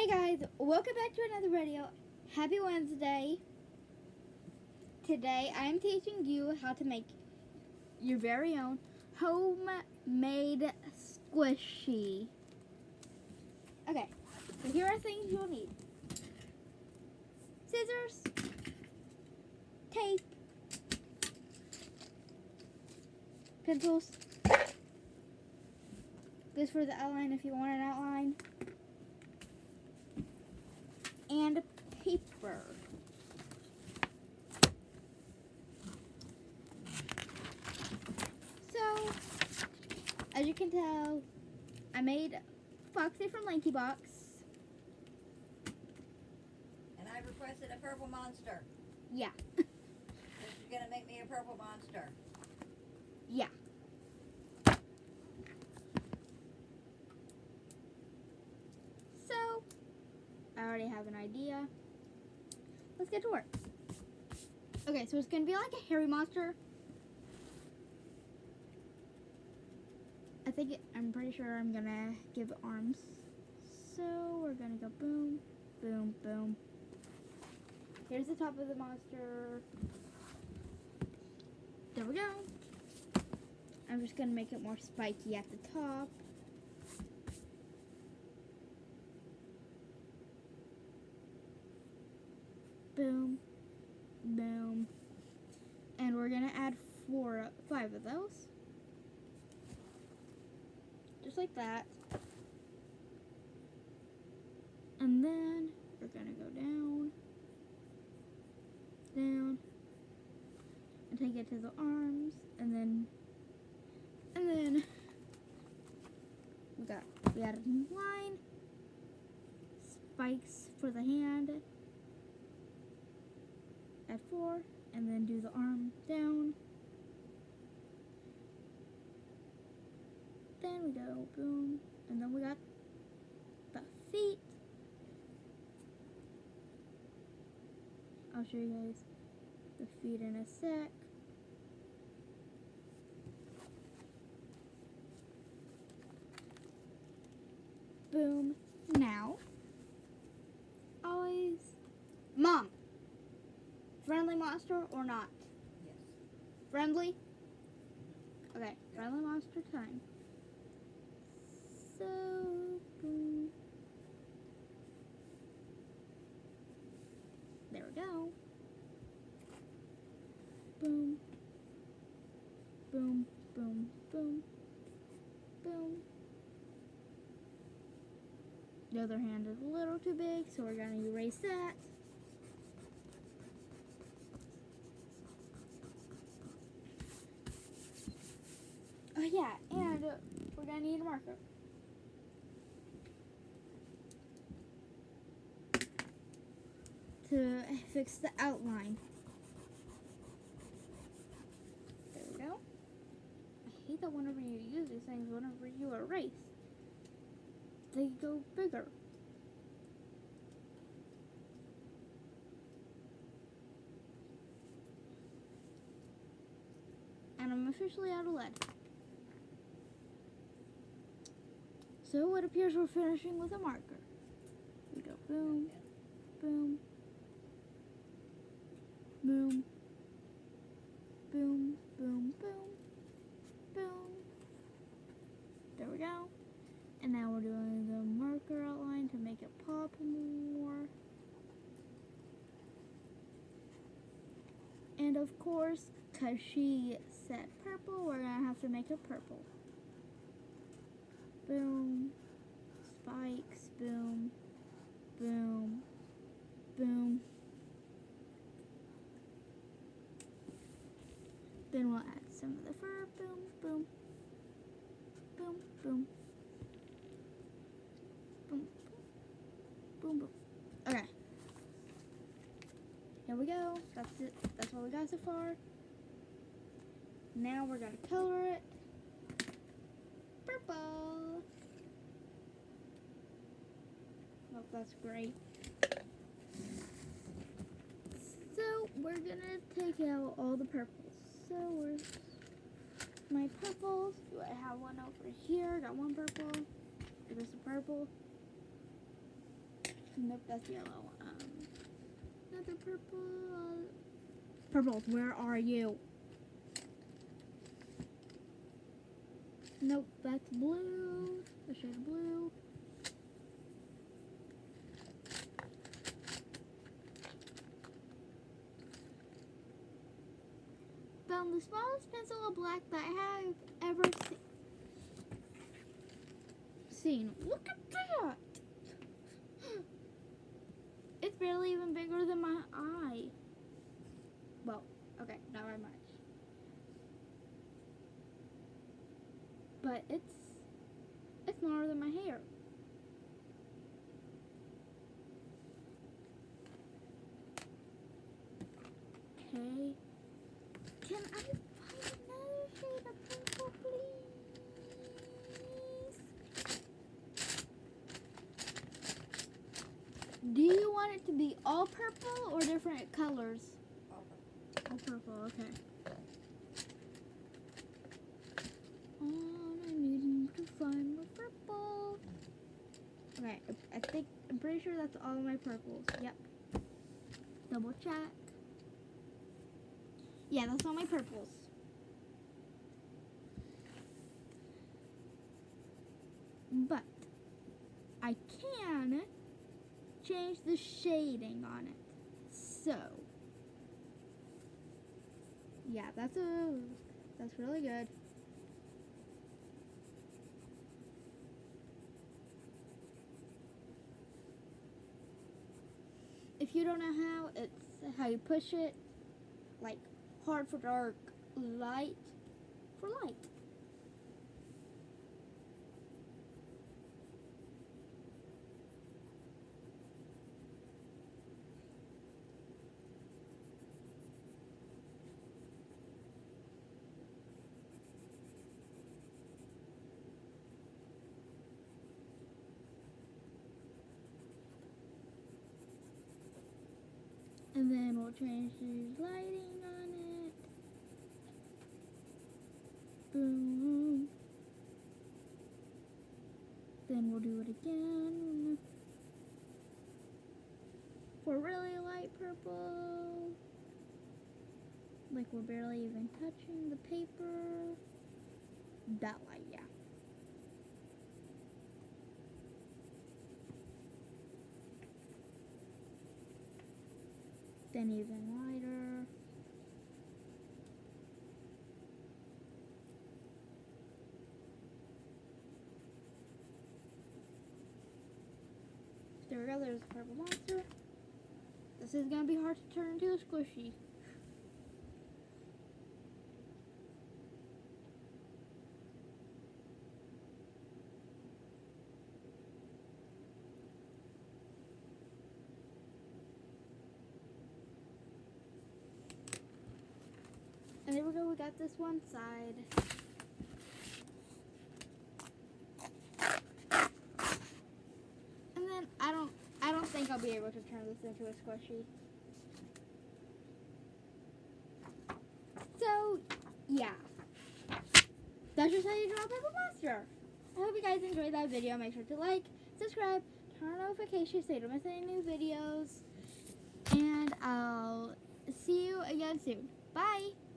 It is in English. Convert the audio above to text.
Guys, welcome back to another video. Happy Wednesday. Today I'm teaching you how to make your very own homemade squishy. Okay, so here are things you'll need. Scissors, tape, pencils, this for the outline if you want an outline, and paper. So, as you can tell, I made Foxy from Lanky Box. And I requested a purple monster. Yeah. So you're gonna make me a purple monster. Yeah. So, I already have an idea. Let's get to work. Okay, so it's gonna be like a hairy monster. I'm pretty sure I'm gonna give it arms. So we're gonna go boom, boom, boom. Here's the top of the monster. There we go. I'm just gonna make it more spiky at the top. Boom, boom. And we're gonna add 5 of those. Just like that. And then we're gonna go down, down, and take it to the arms, and then we added a line, spikes for the hand, add 4, and then do the arm down. Then we go boom, and then we got the feet. I'll show you guys the feet in a sec. Boom. Now, always, Mom, friendly monster or not? Yes. Friendly? Okay, friendly monster time. So, boom. There we go. Boom. Boom, boom, boom, boom. The other hand is a little too big, so we're going to erase that. Oh yeah, and we're going to need a marker. To fix the outline. There we go. I hate that whenever you use these things, whenever you erase, they go bigger. And I'm officially out of lead. So it appears we're finishing with a marker. We go boom, boom, boom, boom, boom, boom, boom. There we go. And now we're doing the marker outline to make it pop more. And of course, because she said purple, we're going to have to make it purple. Boom, spikes, boom, boom, boom. Then we'll add some of the fur, boom, boom, boom, boom, boom, boom, boom. Okay. Here we go. That's it. That's what we got so far. Now we're going to color it purple. Oh, that's great. So we're going to take out all the purples. So where's my purples? Do I have one over here? Got one purple. Is this a purple? Nope, that's yellow. Another purple. Purple, where are you? Nope, that's blue. A shade of blue. Found the smallest pencil of black that I have ever seen. Look at that! It's barely even bigger than my eye. Well, okay, not very much. But it's smaller than my hair. Okay. Can I find another shade of purple, please? Do you want it to be all purple or different colors? All purple, okay. I need to find my purple. Okay, I'm pretty sure that's all of my purples. Yep. Double check. Yeah, that's all my purples. But I can change the shading on it. So yeah, that's really good. If you don't know how, it's how you push it, like hard for dark, light for light. And then we'll change the lighting on it. Boom. Then we'll do it again. For really light purple. Like we're barely even touching the paper. That light, yeah. Then even lighter. There we go, there's a purple monster. This is gonna be hard to turn into a squishy. And there we go, we got this one side. And then I don't think I'll be able to turn this into a squishy. So yeah. That's just how you draw a purple monster. I hope you guys enjoyed that video. Make sure to like, subscribe, turn on notifications so you don't miss any new videos. And I'll see you again soon. Bye!